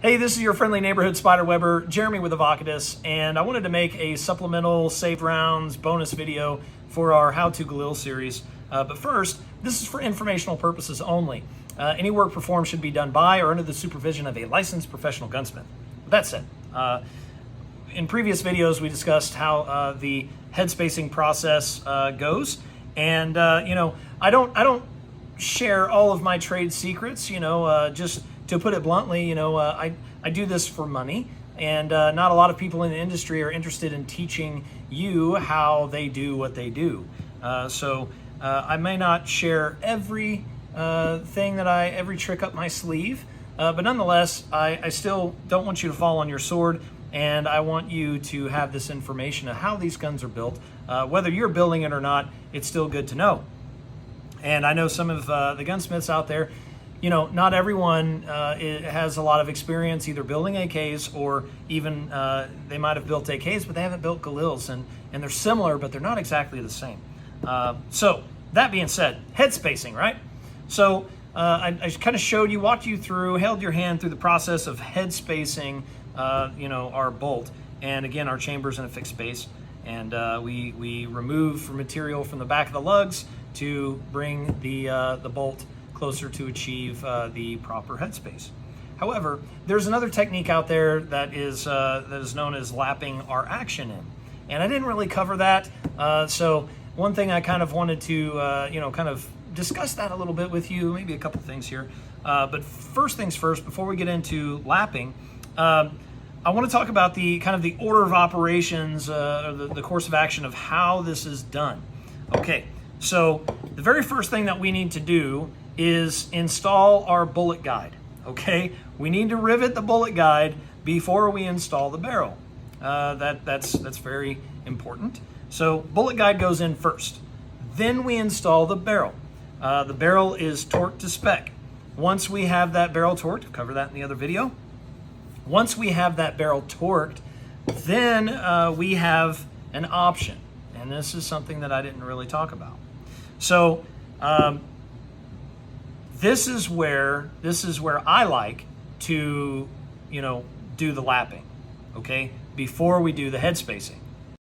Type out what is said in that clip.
Hey, this is your friendly neighborhood spider webber, Jeremy with Avocadus, and I wanted to make a supplemental saved rounds bonus video for our How to Galil series. But first, this is for informational purposes only. Any work performed should be done by or under the supervision of a licensed professional gunsmith. With that said, in previous videos we discussed how the head spacing process goes, and I don't share all of my trade secrets. Just to put it bluntly, I do this for money, and not a lot of people in the industry are interested in teaching you how they do what they do. So I may not share every every trick up my sleeve, but nonetheless, I still don't want you to fall on your sword, and I want you to have this information of how these guns are built. Whether you're building it or not, it's still good to know. And I know some of the gunsmiths out there, not everyone has a lot of experience either building AKs or even they might have built AKs, but they haven't built Galils, and they're similar, but they're not exactly the same. So that being said, head spacing, right? So I kind of walked you through, held your hand through the process of head spacing, our bolt, and again, our chamber's in a fixed space, and we remove material from the back of the lugs to bring the bolt closer to achieve the proper headspace. However, there's another technique out there that is known as lapping our action in, and I didn't really cover that. So one thing I kind of wanted to kind of discuss that a little bit with you, maybe a couple things here. But first things first, before we get into lapping, I want to talk about the kind of the order of operations, or the course of action of how this is done. Okay, so the very first thing that we need to do is install our bullet guide. Okay, we need to rivet the bullet guide before we install the barrel. That's very important. So bullet guide goes in first. Then we install the barrel. The barrel is torqued to spec. Once we have that barrel torqued, I'll cover that in the other video. Once we have that barrel torqued, then we have an option, and this is something that I didn't really talk about. So this is where I like to do the lapping, okay, before we do the head spacing.